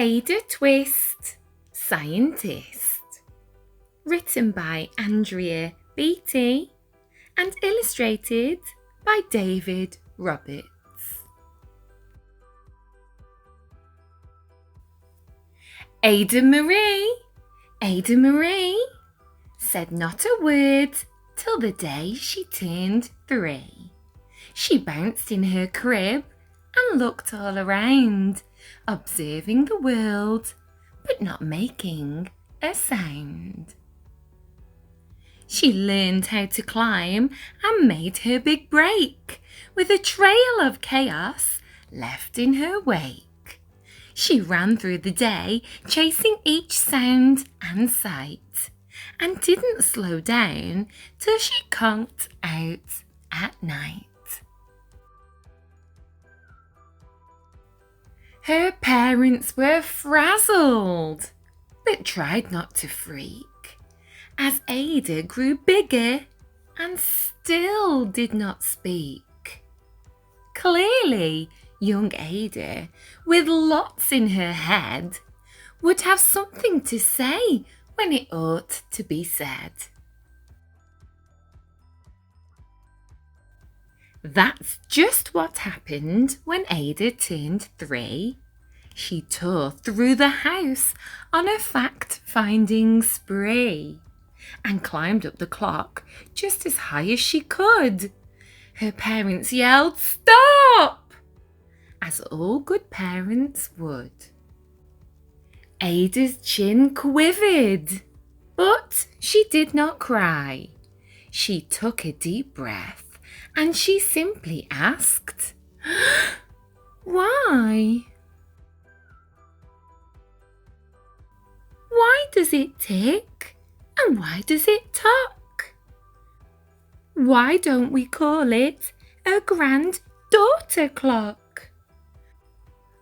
Ada Twist, Scientist. Written by Andrea Beaty and illustrated by David Roberts. Ada Marie said not a word till the day she turned 3. She bounced in her crib and looked all around, observing the world, but not making a sound. She learned how to climb and made her big break, with a trail of chaos left in her wake. She ran through the day, chasing each sound and sight, and didn't slow down till she conked out at night. Her parents were frazzled, but tried not to freak, as Ada grew bigger and still did not speak. Clearly, young Ada, with lots in her head, would have something to say when it ought to be said. That's just what happened when Ada turned 3. She tore through the house on a fact-finding spree and climbed up the clock just as high as she could. Her parents yelled, "Stop!" as all good parents would. Ada's chin quivered, but she did not cry. She took a deep breath and she simply asked, "Why? Why does it tick and why does it tock? Why don't we call it a granddaughter clock?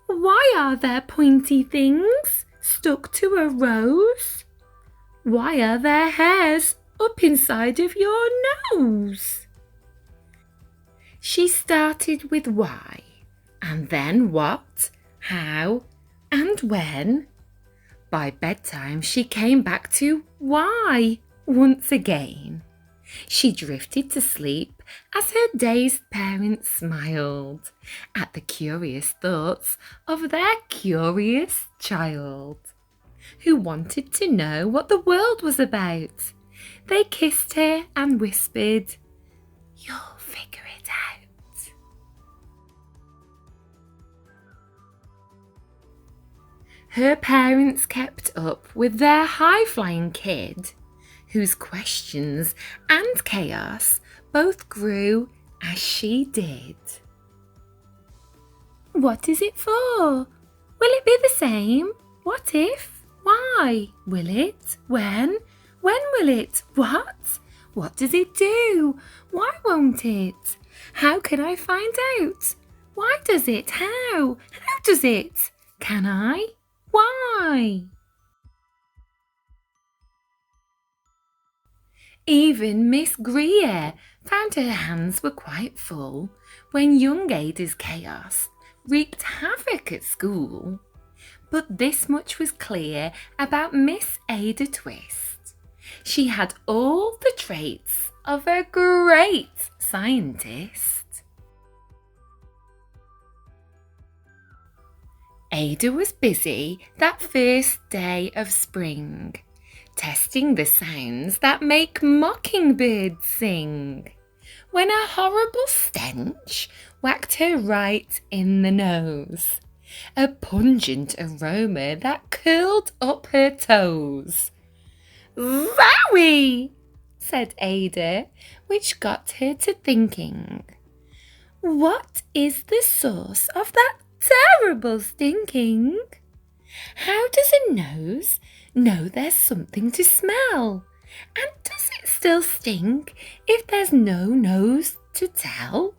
Why are there pointy things stuck to a rose? Why are there hairs up inside of your nose?" She started with why, and then what, how, and when. By bedtime, she came back to why once again. She drifted to sleep as her dazed parents smiled at the curious thoughts of their curious child, who wanted to know what the world was about. They kissed her and whispered, "You'll figure it out." Her parents kept up with their high-flying kid, whose questions and chaos both grew as she did. What is it for? Will it be the same? What if? Why? Will it? When? When will it? What? What does it do? Why won't it? How can I find out? Why does it? How? How does it? Can I? Why? Even Miss Greer found her hands were quite full when young Ada's chaos wreaked havoc at school. But this much was clear about Miss Ada Twist. She had all the traits of a great scientist. Ada was busy that first day of spring, testing the sounds that make mockingbirds sing, when a horrible stench whacked her right in the nose, a pungent aroma that curled up her toes. "Zowie!" said Ada, which got her to thinking. What is the source of that terrible stinking? How does a nose know there's something to smell? And does it still stink if there's no nose to tell?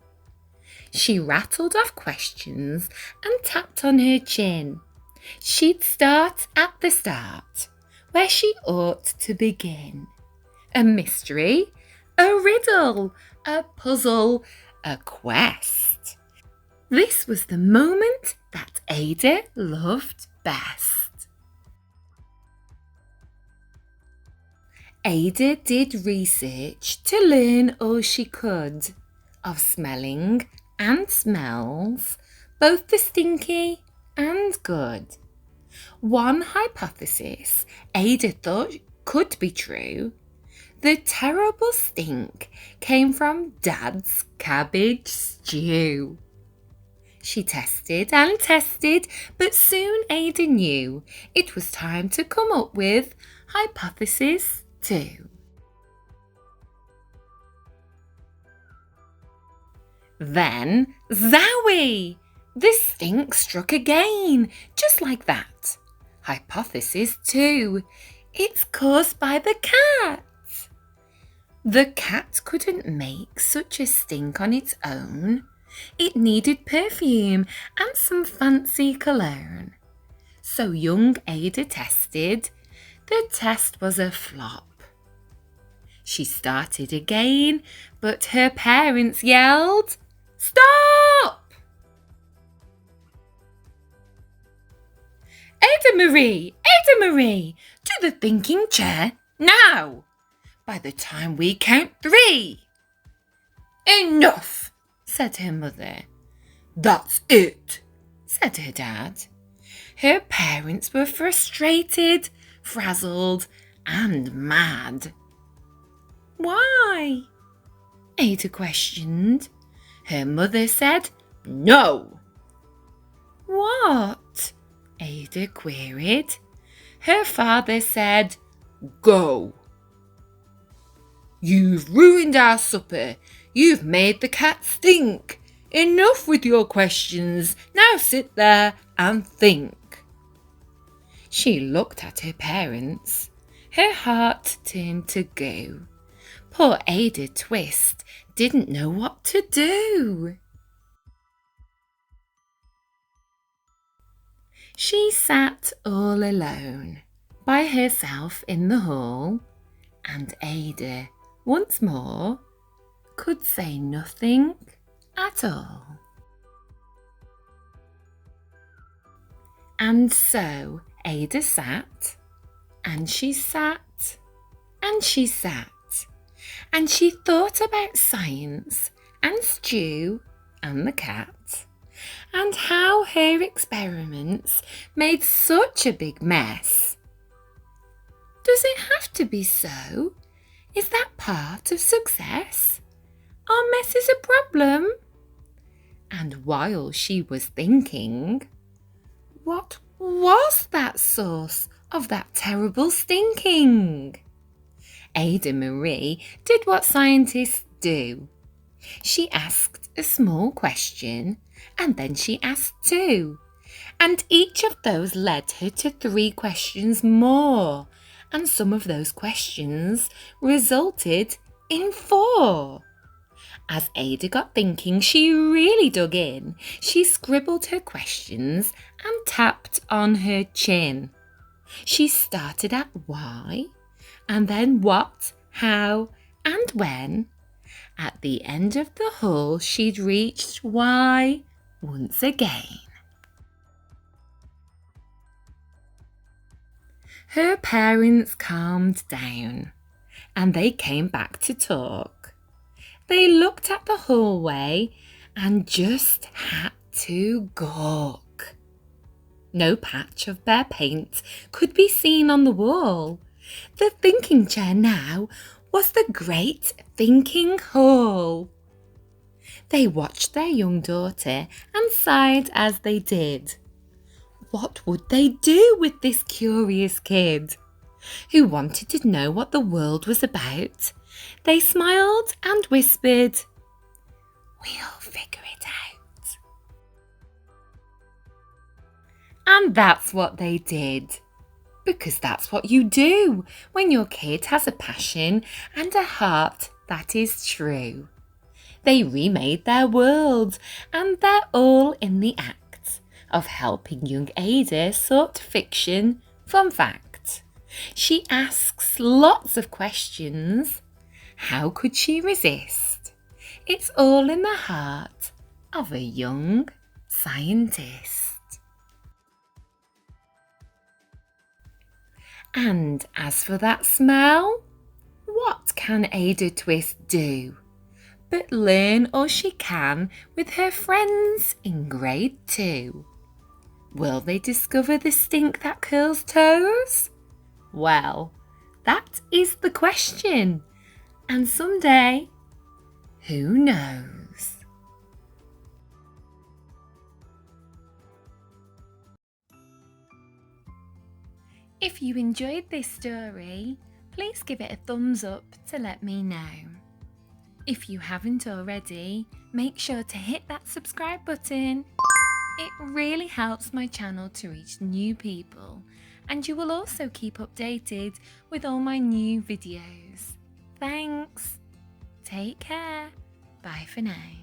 She rattled off questions and tapped on her chin. She'd start at the start, where she ought to begin. A mystery, a riddle, a puzzle, a quest. This was the moment that Ada loved best. Ada did research to learn all she could of smelling and smells, both the stinky and good. One hypothesis Ada thought could be true. The terrible stink came from Dad's cabbage stew. She tested and tested, but soon Ada knew it was time to come up with hypothesis 2. Then, zowie! The stink struck again, just like that. Hypothesis 2. It's caused by the cat. The cat couldn't make such a stink on its own. It needed perfume and some fancy cologne. So young Ada tested. The test was a flop. She started again, but her parents yelled, "Stop! Ada Marie, to the thinking chair, now! By the time we count 3. Enough, said her mother. That's it, said her dad. Her parents were frustrated, frazzled, and mad. Why? Ada questioned. Her mother said, no. What? Ada queried. Her father said, go. You've ruined our supper. You've made the cat stink. Enough with your questions. Now sit there and think. She looked at her parents. Her heart turned to goo. Poor Ada Twist didn't know what to do. She sat all alone by herself in the hall, and Ada, once more, could say nothing at all. And so Ada sat, and she sat, and she sat, and she thought about science and Stew and the cat, and how her experiments made such a big mess. Does it have to be so? Is that part of success? Are messes a problem? And while she was thinking, what was that source of that terrible stinking? Ada Marie did what scientists do. She asked a small question, and then she asked 2. And each of those led her to 3 questions more. And some of those questions resulted in 4. As Ada got thinking, she really dug in. She scribbled her questions and tapped on her chin. She started at why, and then what, how, and when. At the end of the hall, she'd reached why once again. Her parents calmed down, and they came back to talk. They looked at the hallway and just had to gawk. No patch of bare paint could be seen on the wall. The thinking chair now was the great thinking hall. They watched their young daughter and sighed as they did. What would they do with this curious kid who wanted to know what the world was about? They smiled and whispered, "We'll figure it out." And that's what they did, because that's what you do when your kid has a passion and a heart that is true. They remade their world, and they're all in the act of helping young Ada sort fiction from fact. She asks lots of questions. How could she resist? It's all in the heart of a young scientist. And as for that smell, what can Ada Twist do? But learn all she can with her friends in grade 2. Will they discover the stink that curls toes? Well, that is the question. And someday, who knows? If you enjoyed this story, please give it a thumbs up to let me know. If you haven't already, make sure to hit that subscribe button. It really helps my channel to reach new people, and you will also keep updated with all my new videos. Thanks. Take care. Bye for now.